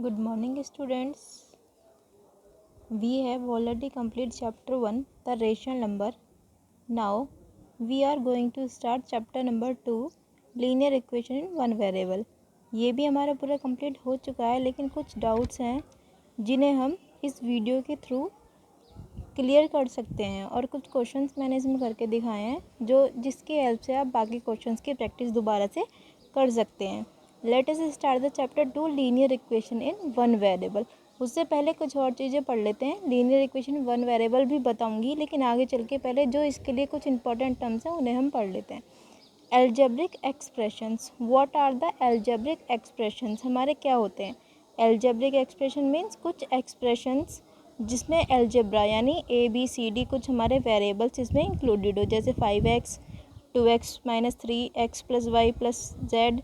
Good morning, students. We have already completed chapter 1, the rational number. Now, we are going to start chapter number 2, linear equation in one variable. ये भी हमारा पूरा complete हो चुका है, लेकिन कुछ डाउट्स हैं जिन्हें हम इस वीडियो के थ्रू क्लियर कर सकते हैं और कुछ क्वेश्चंस मैंने इसमें करके दिखाए हैं जिसकी हेल्प से आप बाकी क्वेश्चंस की प्रैक्टिस दोबारा से कर सकते हैं. Let us start the chapter 2 linear equation in one variable. उससे पहले कुछ और चीज़ें पढ़ लेते हैं. लीनियर इक्वेशन वन वेरिएबल भी बताऊंगी, लेकिन आगे चल के पहले जो इसके लिए कुछ इंपॉर्टेंट टर्म्स हैं उन्हें हम पढ़ लेते हैं. Algebraic expressions. What are the algebraic expressions? हमारे क्या होते हैं? एल्जेब्रिक एक्सप्रेशन मीन्स कुछ एक्सप्रेशंस जिसमें एल्जेब्रा यानी ABCD कुछ हमारे वेरिएबल्स इसमें इंक्लूडेड हो, जैसे 5x 2x - 3x + y + z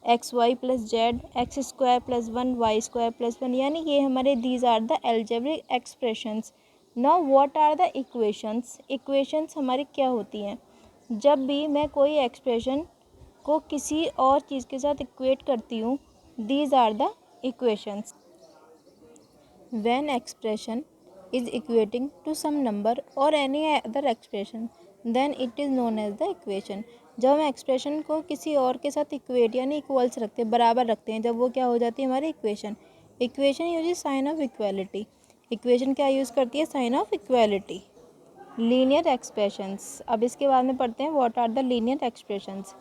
xy + z x² + 1 y² + 1, यानी ये हमारे these are the algebraic expressions. Now what are the equations? Equations हमारी क्या होती हैं? जब भी मैं कोई एक्सप्रेशन को किसी और चीज़ के साथ इक्वेट करती हूँ, these are the equations. When expression is equating to some number or any other expression, then it is known as the equation. जब हम एक्सप्रेशन को किसी और के साथ इक्वेट यानी इक्वल्स रखते हैं, बराबर रखते हैं, जब वो क्या हो जाती है हमारी equation. Equation use sign of equality. Equation क्या यूज़ करती है? Sign of equality. Linear expressions. अब इसके बाद में पढ़ते हैं what are the linear expressions.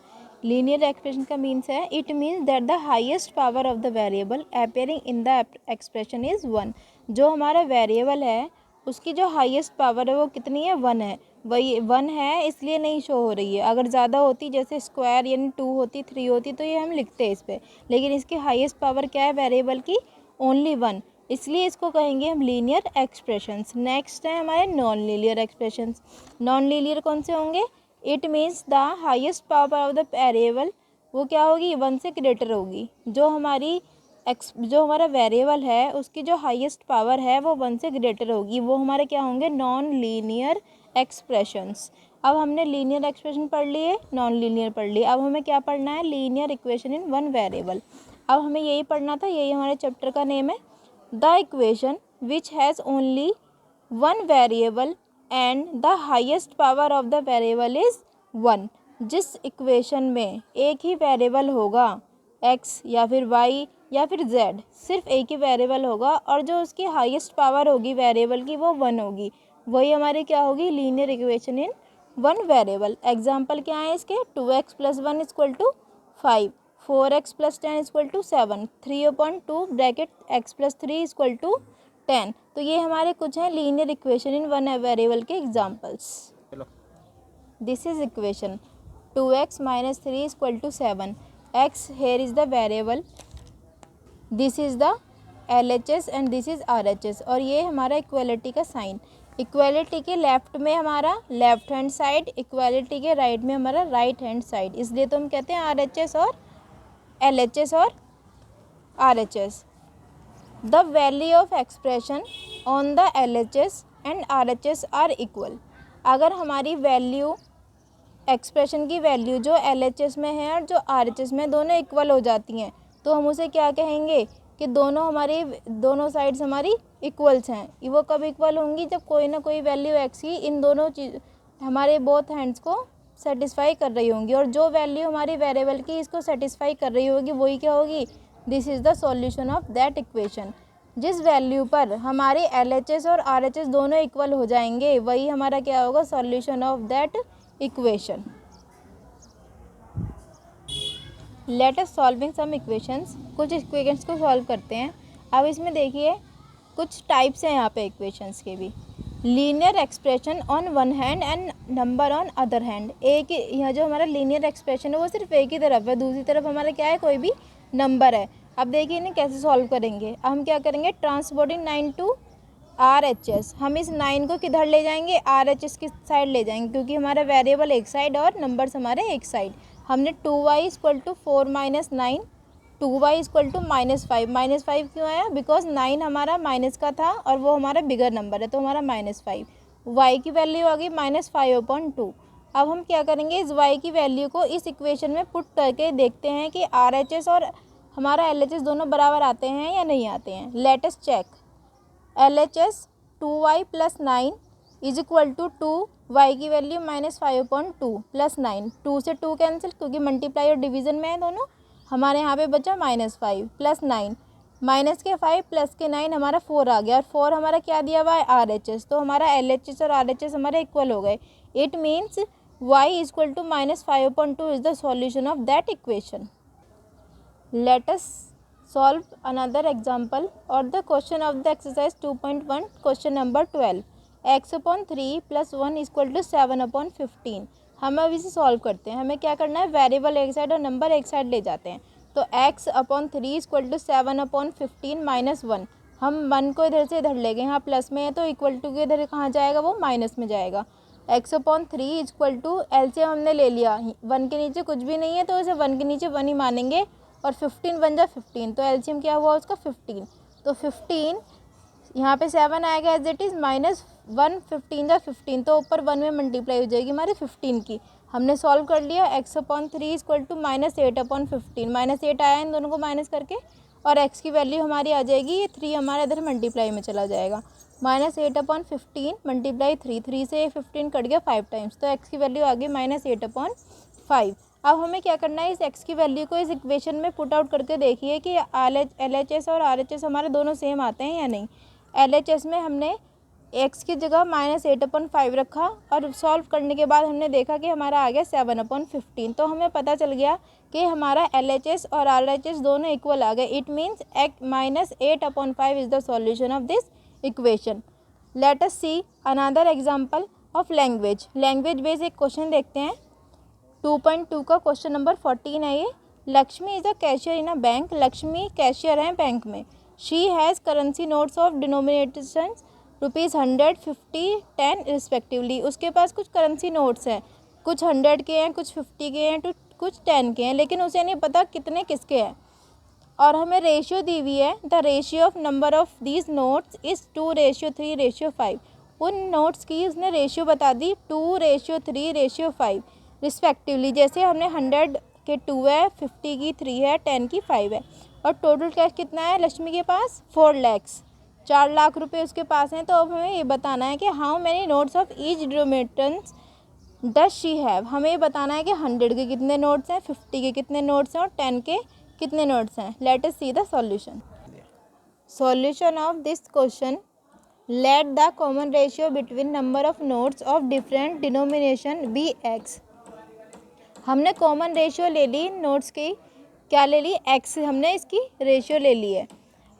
Linear expression का मीन्स है it means that the highest power of the variable appearing in the expression is 1. जो हमारा वेरिएबल है उसकी जो हाईएस्ट पावर है वो कितनी है? 1 है. वही 1 है, इसलिए नहीं शो हो रही है. अगर ज़्यादा होती, जैसे स्क्वायर यानी 2 होती, 3 होती, तो ये हम लिखते हैं इस पर. लेकिन इसकी हाईएस्ट पावर क्या है वेरिएबल की? ओनली 1. इसलिए इसको कहेंगे हम लीनियर एक्सप्रेशंस. नेक्स्ट है हमारे non linear expressions. Non linear कौन से होंगे? It means the highest power of the variable वो क्या होगी? 1 से ग्रेटर होगी. जो हमारा वेरिएबल है उसकी जो हाईएस्ट पावर है वो 1 से ग्रेटर होगी. वो हमारे क्या होंगे? Non linear expressions. अब हमने लीनियर एक्सप्रेशन पढ़ लिए, नॉन लीनियर पढ़ लिए. अब हमें क्या पढ़ना है? Linear equation in one variable. अब हमें यही पढ़ना था, यही हमारे चैप्टर का नेम है. The equation which has only one variable and the highest power of the variable is 1. जिस इक्वेशन में एक ही वेरिएबल होगा, x या फिर y या फिर z, सिर्फ एक ही वेरिएबल होगा और जो उसकी हाईएस्ट पावर होगी वेरिएबल की वो 1 होगी, वही हमारी क्या होगी? Linear equation in one variable. Example क्या है इसके? 2x + 1 = 5, 4x + 10 = 7, 3/2 bracket x + 3 = 10. तो ये हमारे कुछ हैं linear equation in one variable के examples. This is equation 2x - 3 = 7. x here is the variable, this is the LHS and this is RHS. और ये हमारा इक्वालिटी का साइन. इक्वालिटी के लेफ्ट में हमारा लेफ्ट हैंड साइड, इक्वालिटी के right में हमारा राइट हैंड साइड, इसलिए तो हम कहते हैं RHS और LHS और RHS. The value of expression on the LHS and RHS are equal. अगर हमारी वैल्यू, एक्सप्रेशन की वैल्यू जो LHS में है और जो RHS में, दोनों इक्वल हो जाती हैं, तो हम उसे क्या कहेंगे? कि दोनों साइड्स हमारी इक्वल्स हैं. वो कब इक्वल होंगी? जब कोई ना कोई वैल्यू x की इन दोनों चीज़ हमारे बोथ हैंड्स को सेटिस्फाई कर रही होंगी, और जो वैल्यू हमारी वेरिएबल की इसको सेटिस्फाई कर रही होगी वही क्या होगी? This is the solution of that equation. जिस वैल्यू पर हमारे LHS और RHS दोनों इक्वल हो जाएंगे वही हमारा क्या होगा? Solution of that equation. Let us solving some equations. कुछ इक्वेशंस को सॉल्व करते हैं. अब इसमें देखिए कुछ टाइप्स हैं यहाँ पे इक्वेशंस के भी. Linear expression on one hand and number on other hand. एक यहाँ जो हमारा लीनियर एक्सप्रेशन है वो सिर्फ एक ही तरफ है, दूसरी तरफ हमारा क्या है? कोई भी नंबर है. अब देखिए इन्हें कैसे सॉल्व करेंगे. अब हम क्या करेंगे? Transporting 9 to RHS. हम इस 9 को किधर ले जाएंगे? RHS की साइड ले जाएंगे, क्योंकि हमारा वेरिएबल एक साइड और नंबर्स हमारे एक साइड. हमने 2y = 4 - 9, 2y = -5. -5 क्यों आया? बिकॉज 9 हमारा माइनस का था और वो हमारा बिगर नंबर है, तो हमारा -5. y की वैल्यू आ गई -5/2. अब हम क्या करेंगे? इस y की वैल्यू को इस इक्वेशन में पुट करके देखते हैं कि RHS और हमारा LHS दोनों बराबर आते हैं या नहीं आते हैं। Let us check. LHS 2y + 9 is equal to 2y की वैल्यू -5/2 + 9, 2 से 2 कैंसिल क्योंकि मल्टीप्लाई और डिवीज़न में है दोनों। हमारे यहाँ पे बचा -5 + 9, माइनस के 5 प्लस के 9 हमारा 4 आ गया, और 4 हमारा क्या दिया हुआ है RHS, तो हमारा LHS और RHS हमारे इक्वल हो गए। It means y = -5/2 is the solution of that equation. Let us solve another example or the question of the exercise 2.1 question number 12 x/3 + 1 = 7/15। हम अब इसे सॉल्व करते हैं। हमें क्या करना है, वेरिएबल एक साइड और नंबर एक साइड ले जाते हैं। तो x/3 = 7/15 - 1, हम 1 को इधर से इधर ले गए, यहाँ प्लस में है तो इक्वल टू के इधर कहाँ जाएगा, वो माइनस में जाएगा। x/3 = एलसीएम हमने ले लिया, 1 के नीचे कुछ भी नहीं है तो इसे 1 के नीचे 1 ही मानेंगे, और 15 बन जाए 15, तो एलसीएम क्या हुआ उसका 15। तो 15 यहाँ पे 7 आएगा एज इट इज़, -1 15 जा 15, तो ऊपर 1 में मल्टीप्लाई हो जाएगी हमारी 15 की। हमने सॉल्व कर लिया। x/3 = -8/15, -8 आया इन दोनों को माइनस करके, और x की वैल्यू हमारी आ जाएगी, ये 3 हमारा इधर मल्टीप्लाई में चला जाएगा। -8/15 × 3, 3 से 15 कट गया 5 टाइम्स, तो x की वैल्यू आ गई -8/5। अब हमें क्या करना है, इस x की वैल्यू को इस इक्वेशन में पुट आउट करके देखिए कि LHS और RHS हमारे दोनों सेम आते हैं या नहीं। LHS में हमने x की जगह -8/5 रखा, और सॉल्व करने के बाद हमने देखा कि हमारा आ गया 7/15, तो हमें पता चल गया कि हमारा LHS और RHS दोनों इक्वल आ गए। It means -8/5 is the solution of this equation. Let us see another example of language. Language based एक क्वेश्चन देखते हैं। 2.2 का क्वेश्चन नंबर 14 है ये। Lakshmi is a cashier in a bank. Lakshmi cashier हैं बैंक में। She has currency notes of denomination ₹100, 50, 10 respectively. उसके पास कुछ करेंसी नोट्स हैं, कुछ 100 के हैं, कुछ 50 के हैं, कुछ 10 के हैं, लेकिन उसे नहीं पता कितने किसके हैं। और हमें रेशियो दी हुई है, the ratio of number of these notes is 2:3:5। उन नोट्स की उसने रेशियो बता दी 2:3:5 रिस्पेक्टिवली। जैसे हमने 100 के 2 है, 50 की 3 है, 10 की 5 है। और टोटल कैश कितना है लक्ष्मी के पास, 4 लाख, 4 लाख रुपए उसके पास हैं। तो अब हमें ये बताना है कि how many notes of each denominators does she have. हमें ये बताना है कि 100 के कितने नोट्स हैं, 50 के कितने नोट्स हैं, और 10 के कितने नोट्स हैं। Let us see the solution. Solution of this question. Let the common ratio between number of notes of different denomination be x। हमने कॉमन रेशियो ले ली नोट्स की, क्या ले ली, x। हमने इसकी रेशियो ले ली है।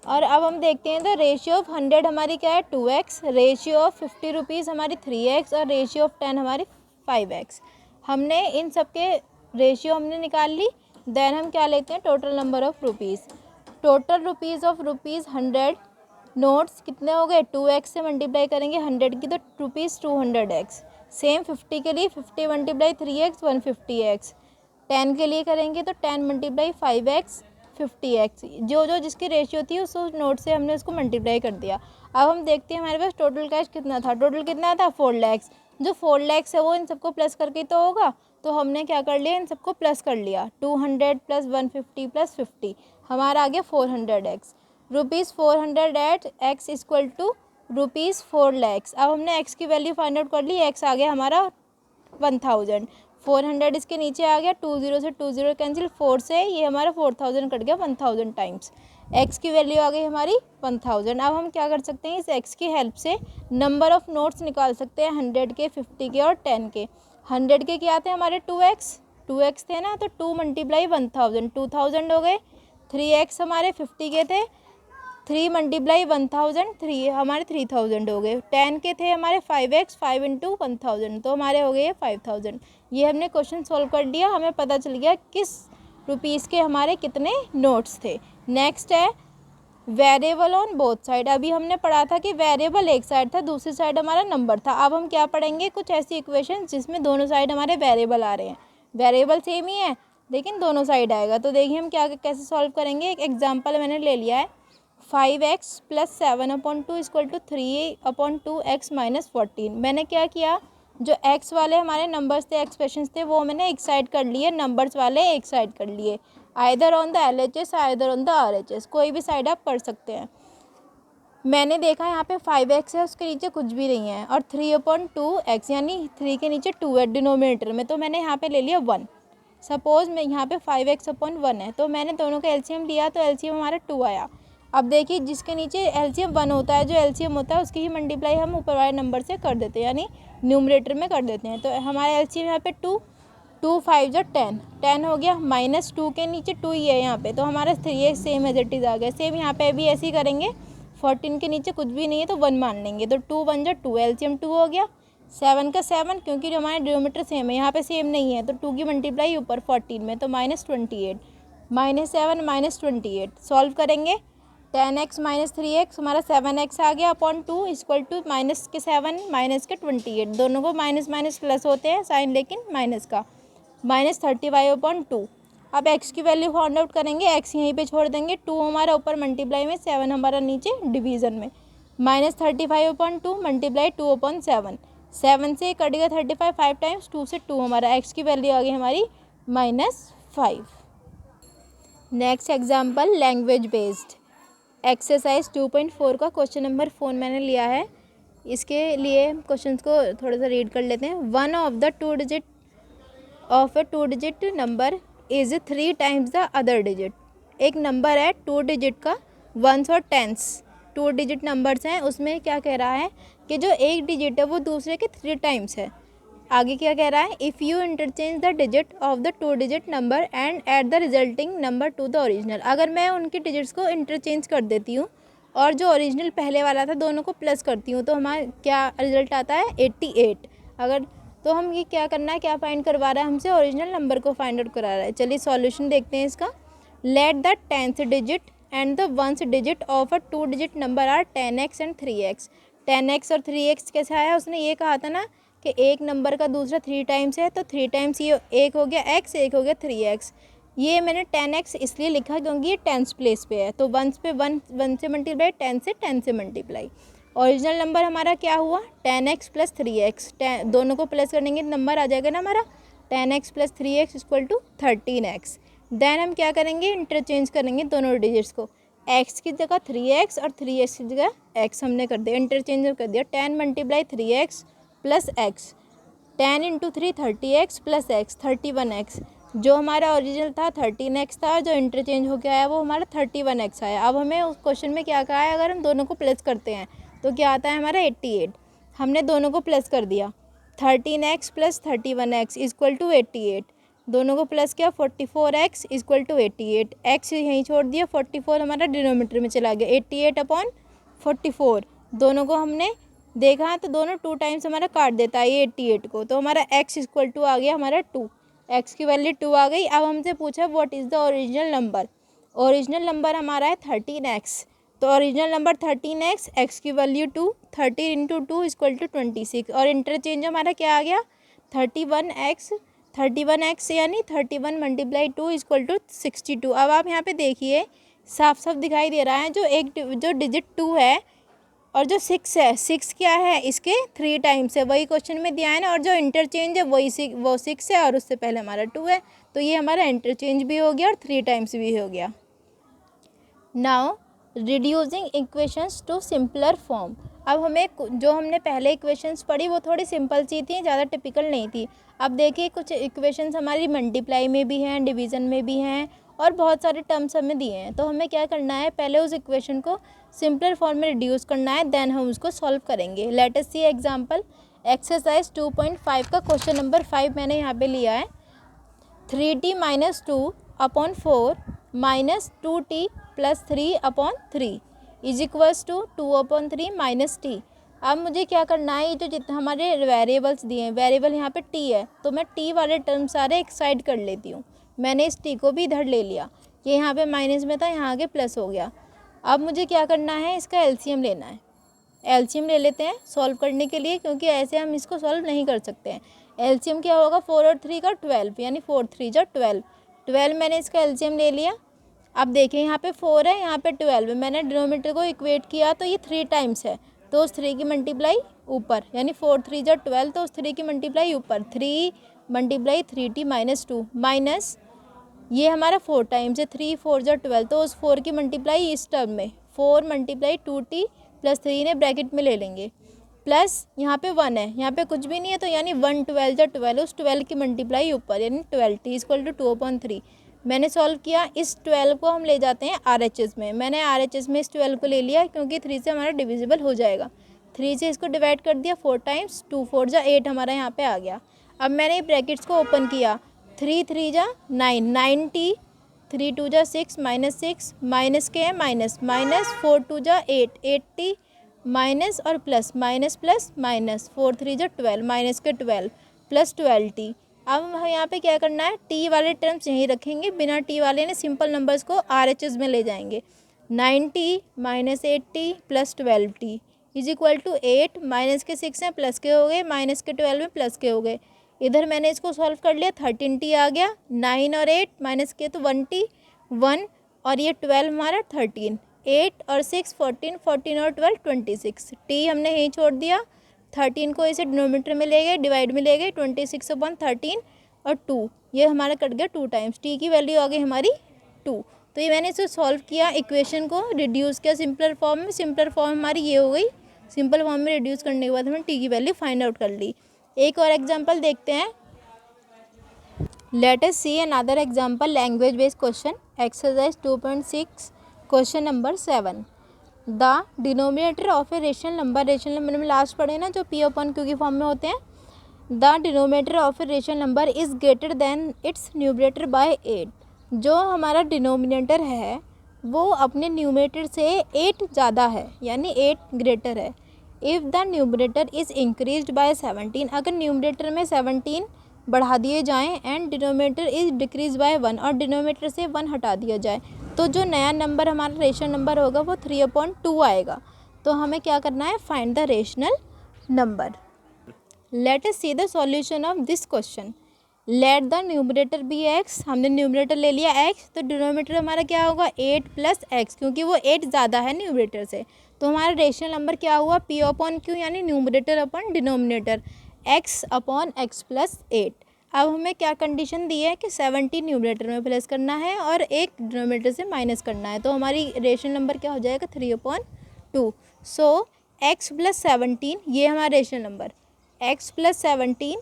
और अब हम देखते हैं तो रेशियो ऑफ 100 हमारी क्या है, 2x, रेशियो ऑफ 50 रुपीज़ हमारी 3x, और रेशियो ऑफ 10 हमारी 5x। हमने इन सब के रेशियो हमने निकाल ली। देन हम क्या लेते हैं, total number of rupees. Total rupees of ₹100 notes कितने हो गए, 2x से मल्टीप्लाई करेंगे 100 की तो ₹200x। सेम 50 के लिए 50 × 3x 150x। 10 के लिए करेंगे तो 10 × 5x 50x। जो जो जिसकी रेशियो थी उस नोट से हमने उसको मल्टीप्लाई कर दिया। अब हम देखते हैं हमारे पास टोटल कैश कितना था। टोटल कितना था, 4 लाख। जो 4 लाख है वो इन सबको प्लस करके तो होगा, तो हमने क्या कर लिया, इन सबको प्लस कर लिया। 200 + 150 + 50 हमारा आ गया 400x। ₹400 eight x = ₹4 lakh. अब हमने x की वैल्यू फाइंड आउट कर ली। x आ गया हमारा 1000। 400 इसके नीचे आ गया, 20 से 20 कैंसिल, 4 से ये हमारा 4000 कट गया 1000 टाइम्स। x की वैल्यू आ गई हमारी 1000। अब हम क्या कर सकते हैं, इस x की हेल्प से नंबर ऑफ़ नोट्स निकाल सकते हैं 100 के, 50 के और 10 के। 100 के क्या थे हमारे 2x थे ना, तो 2 × 1000 2000 हो गए। 3x हमारे 50 के थे, 3 × 1000 3 हमारे 3000 हो गए। 10 के थे हमारे 5x, 5 × 1000 तो हमारे हो गए 5000। ये हमने क्वेश्चन सॉल्व कर दिया। हमें पता चल गया किस रुपीज़ के हमारे कितने नोट्स थे। नेक्स्ट है वेरिएबल ऑन बोथ साइड। अभी हमने पढ़ा था कि वेरिएबल एक साइड था, दूसरी साइड हमारा नंबर था। अब हम क्या पढ़ेंगे, कुछ ऐसी इक्वेशन जिसमें दोनों साइड हमारे वेरिएबल आ रहे हैं। वेरिएबल सेम ही है लेकिन दोनों साइड आएगा। तो देखिए हम क्या कैसे सॉल्व करेंगे। एक एग्जाम्पल मैंने ले लिया है, 5x + 7/2 = 3/2x - 14। मैंने क्या किया, जो x वाले हमारे नंबर्स थे, एक्सप्रेशंस थे, वो मैंने एक साइड कर लिए, नंबर्स वाले एक साइड कर लिए। Either on the LHS either on the RHS, कोई भी साइड आप पढ़ सकते हैं। मैंने देखा यहाँ पे 5x है, उसके नीचे कुछ भी नहीं है, और 3/2x यानी 3 के नीचे 2 है डिनोमिनेटर में, तो मैंने यहाँ पे ले लिया 1। सपोज़ मैं यहाँ पे 5x/1 है, तो मैंने दोनों का LCM लिया, तो LCM हमारा 2 आया। अब देखिए जिसके नीचे LCM 1 होता है, जो LCM होता है उसकी ही मल्टीप्लाई हम ऊपर वाले नंबर से कर देते हैं, यानी न्यूमरेटर में कर देते हैं। तो हमारा LCM यहाँ पे 2 5 जो 10 हो गया, माइनस 2 के नीचे 2 ही है यहाँ पे, तो हमारा 3x same as it is आ गया। सेम यहाँ पे भी ऐसे ही करेंगे, 14 के नीचे कुछ भी नहीं है तो 1 मान लेंगे, तो 2 1 जो 2, LCM 2 हो गया। 7 का 7, क्योंकि जो हमारा डिनोमीटर सेम है, यहाँ पे सेम नहीं है, तो 2 की मल्टीप्लाई ऊपर 14 में, तो -28, -7 -28 सॉल्व करेंगे। 10x - 3x हमारा 7x आ गया अपॉन 2 इक्वल टू माइनस के 7 माइनस के 28, दोनों को माइनस माइनस प्लस होते हैं साइन, लेकिन माइनस का, -35/2। अब x की वैल्यू फाइंड आउट करेंगे, x यहीं पे छोड़ देंगे, 2 हमारा ऊपर मल्टीप्लाई में, 7 हमारा नीचे डिवीज़न में, -35/2 मल्टीप्लाई 2/7, 7 से कट गया 35, 5 टाइम्स 2 से 2, हमारा x की वैल्यू आ गई हमारी -5। Next example language based exercise 2.4 का क्वेश्चन नंबर 4 मैंने लिया है। इसके लिए क्वेश्चन को थोड़ा सा रीड कर लेते हैं। One of the two digit number is 3 times the other digit. एक नंबर है 2 डिजिट का, वंस और टेंस 2 डिजिट नंबर्स हैं, उसमें क्या कह रहा है कि जो एक डिजिट है वो दूसरे के 3 टाइम्स है। आगे क्या कह रहा है, if you interchange the digit of the 2 digit number and add the resulting number two the original. अगर मैं उनकी डिजिट्स को इंटरचेंज कर देती हूँ और जो ओरिजिनल पहले वाला था दोनों को प्लस करती हूँ, तो हमारा क्या रिजल्ट आता है 88। अगर तो हम ये क्या करना है, क्या फाइंड करवा रहा है हमसे, ओरिजिनल नंबर को फाइंड आउट करा रहा है। चलिए सॉल्यूशन देखते हैं इसका। Let the 10th digit and the 1st digit of a 2 digit number are 10x and 3x। 10x और 3x कैसे आया, उसने ये कहा था ना कि एक नंबर का दूसरा 3 टाइम्स है, तो 3 टाइम्स ये एक हो गया x, एक हो गया 3x। ये मैंने 10x इसलिए लिखा क्योंकि ये टेंस प्लेस पे है, तो 1 पे 1 से मल्टीप्लाई, 10 से मल्टीप्लाई। ओरिजिनल नंबर हमारा क्या हुआ 10x प्लस 3x, दोनों को प्लस करेंगे नंबर आ जाएगा ना हमारा 10x plus 3x equal to 13x। Then हम क्या करेंगे, इंटरचेंज करेंगे दोनों डिजिट्स को, x की जगह 3x और 3x की जगह x हमने कर दिया, इंटरचेंज कर दिया। 10 multiply 3x plus x, 10 into 3 30x plus x 31x। जो हमारा ओरिजिनल था 13x था, जो इंटरचेंज हो गया है वो हमारा 31x आया। अब हमें उस क्वेश्चन में क्या कहा है, अगर हम दोनों को प्लस करते हैं तो क्या आता है हमारा 88। हमने दोनों को प्लस कर दिया, 13x plus 31x equal to 88, दोनों को प्लस किया 44x इक्वल टू 88, x यहीं छोड़ दिया, 44 हमारा डिनोमीटर में चला गया, 88/44। दोनों को हमने देखा तो दोनों 2 टाइम्स हमारा काट देता है ये 88 को, तो हमारा x इक्वल टू आ गया हमारा 2, x की वैल्यू 2 आ गई। अब हमसे पूछा what is the original number. Original number हमारा है 13x, तो ओरिजिनल नंबर 13x, x की वैल्यू 2, 13 इंटू 2 इक्वल टू 26, और इंटरचेंज हमारा क्या आ गया 31x यानी 31 मल्टीप्लाई 2 इक्वल टू 62। अब आप यहाँ पे देखिए साफ साफ दिखाई दे रहा है, जो डिजिट 2 है और जो 6 है, 6 क्या है इसके 3 टाइम्स है, वही क्वेश्चन में दिया है ना, और जो इंटरचेंज है वो 6 है और उससे पहले हमारा 2 है, तो ये हमारा इंटरचेंज भी हो गया और 3 टाइम्स भी हो गया। Now reducing equations to simpler form. अब हमें जो हमने पहले इक्वेशंस पढ़ी वो थोड़ी सिंपल सी थी, ज़्यादा टिपिकल नहीं थी। अब देखिए कुछ इक्वेशंस हमारी मल्टीप्लाई में भी हैं, डिवीज़न में भी हैं, और बहुत सारे टर्म्स हमें दिए हैं। तो हमें क्या करना है, पहले उस इक्वेशन को सिंपलर फॉर्म में रिड्यूस करना है, देन हम उसको सॉल्व करेंगे। लेट अस सी एग्जांपल। एक्सरसाइज 2.5 का क्वेश्चन नंबर 5 मैंने यहाँ पे लिया है। 3t - 2/4 minus 2t plus 3/3 is equals to 2/3 minus t. अब मुझे क्या करना है, ये जो जितने हमारे वेरिएबल्स दिए हैं, वेरिएबल यहाँ पे t है, तो मैं t वाले टर्म सारे एक साइड कर लेती हूँ। मैंने इस t को भी इधर ले लिया, ये यहाँ पे माइनस में था, यहाँ आगे प्लस हो गया। अब मुझे क्या करना है, इसका एलसीएम लेना है। एलसीएम ले लेते हैं सॉल्व करने के लिए, क्योंकि ऐसे हम इसको सॉल्व नहीं कर सकते हैं। एलसीएम क्या होगा, 4 और 3 का 12, यानी 4 3 जा 12 मैंने इसका एलसीएम ले लिया। अब देखिए यहाँ पे 4 है, यहाँ पे 12 है, मैंने डिनोमीटर को इक्वेट किया तो ये 3 टाइम्स है, तो उस 3 की मल्टीप्लाई ऊपर, यानी 4 3 जा 12, तो उस 3 की मल्टीप्लाई ऊपर, 3 मल्टीप्लाई 3t - 2 माइनस ये हमारा 4 टाइम्स है, 3 4 जा 12, तो उस 4 की मल्टीप्लाई इस टर्म में 4 मल्टीप्लाई 2t प्लस 3 ने ब्रैकेट में ले लेंगे, प्लस यहाँ पे 1 है, यहाँ पे कुछ भी नहीं है, तो यानी 1 12 जा 12, उस 12 की मल्टीप्लाई ऊपर यानी 12t इक्वल टू 2/3। मैंने सॉल्व किया, इस 12 को हम ले जाते हैं RHS में, मैंने RHS में इस 12 को ले लिया क्योंकि 3 से हमारा डिविजिबल हो जाएगा। 3 से इसको डिवाइड कर दिया, 4 टाइम्स 2 4 जा 8 हमारा यहाँ पे आ गया। अब मैंने ब्रैकेट्स को ओपन किया, 3 3 जा 9 9t, 3 2 जा 6 -6 माइनस के माइनस माइनस 4 2 जा 8 8t माइनस और प्लस माइनस प्लस माइनस 4 3 जा 12 माइनस के 12 प्लस 12t। अब हम यहाँ पे क्या करना है, टी वाले टर्म्स यहीं रखेंगे, बिना टी वाले ने सिंपल नंबर्स को RHS में ले जाएंगे। 9t minus 8t plus 12t is equal to 8 minus के 6 हैं प्लस के हो गए, माइनस के 12 में प्लस के हो गए। इधर मैंने इसको सॉल्व कर लिया, 13t आ गया, 9 और 8 माइनस के तो 1t 1 और ये 12 हमारा 13, 8 और 6 14, 14 और 12 26, t हमने यहीं छोड़ दिया, 13 को इसे डिनोमीटर में ले गए, डिवाइड में ले गए, 26/13 और 2 ये हमारा कट गया 2 टाइम्स, टी की वैल्यू आ गई हमारी 2। तो ये मैंने इसे सॉल्व किया, इक्वेशन को रिड्यूस किया सिंपलर फॉर्म में, सिंपलर फॉर्म हमारी ये हो गई। सिंपल फॉर्म में रिड्यूस करने के बाद हमने टी की वैल्यू फाइंड आउट कर ली। एक और एग्जांपल देखते हैं, let us see another example language based question exercise 2.6 question number 7। The denominator of a rational number में लास्ट पढ़े ना जो p/q की फॉर्म में होते हैं। The denominator of a rational number is greater than it's numerator bye 8। जो हमारा डिनोमिनेटर है वो अपने न्यूमरेटर से 8 ज़्यादा है, यानी 8 ग्रेटर है। If the numerator is increased by 17, अगर न्यूमरेटर में 17 बढ़ा दिए जाएँ and denominator is decrease by 1 और डिनोमिनेटर से 1 हटा दिया जाए, तो जो नया नंबर हमारा रेशनल नंबर होगा वो 3/2 आएगा। तो हमें क्या करना है, find the rational number. Let us see the solution of this question. Let the numerator be x, हमने न्यूमरेटर ले लिया x, तो डिनोमिनेटर हमारा क्या होगा 8 + x, क्योंकि वो 8 ज़्यादा है न्यूमरेटर से। तो हमारा रेशनल नंबर क्या हुआ p/q, यानी न्यूमरेटर अपन डिनोमिनेटर x/x + 8। अब हमें क्या कंडीशन दी है कि 17 न्यूमरेटर में प्लस करना है और एक डिनोमिनेटर से माइनस करना है, तो हमारी रेशनल नंबर क्या हो जाएगा 3/2। सो x + 17 ये हमारा rational number, x + 17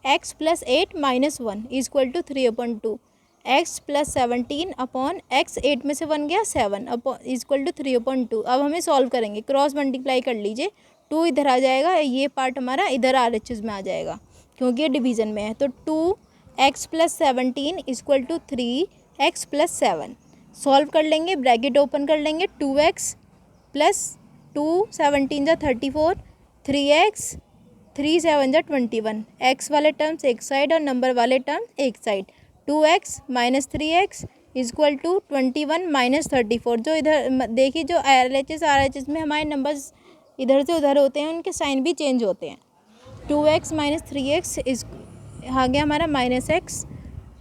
x + 8 - 1 equal to 3/2। x + 17 upon x 8 में से 1 गया 7 अपॉन इक्वल टू 3/2। अब हमें सॉल्व करेंगे, क्रॉस मल्टीप्लाई कर लीजिए, 2 इधर आ जाएगा, ये पार्ट हमारा इधर RHS में आ जाएगा क्योंकि ये डिवीज़न में है। तो 2x + 17 equal to 3x + 7 solve कर लेंगे, ब्रैकेट ओपन कर लेंगे, 2x + 2 17 जा 34, 3x 3 7 जा 21, x वाले टर्म्स एक साइड और नंबर वाले टर्म्स एक side, 2x - 3x equal to 21 - 34। जो इधर देखिए जो RHS में हमारे नंबर्स इधर से उधर होते हैं उनके साइन भी चेंज होते हैं। 2x - 3x इस आ गया हमारा -x,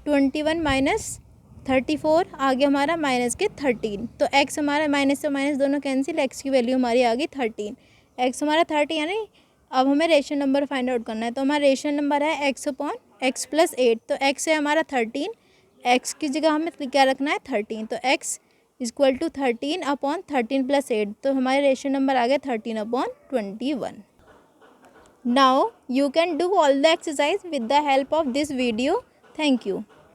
21 - 34 आ गया हमारा -13। तो x हमारा माइनस से माइनस दोनों कैंसिल, x की वैल्यू हमारी आ गई 13, x हमारा 30, यानी अब हमें रेशनल नंबर फाइंड आउट करना है। तो हमारा रेशनल नंबर है x/x + 8, तो x है हमारा 13, x की जगह हमें क्या रखना है 13, तो x इक्वल टू 13/13 + 8, तो हमारे रेशनल नंबर आ गया 13/21। Now you can do all the exercise with the help of this video. Thank you.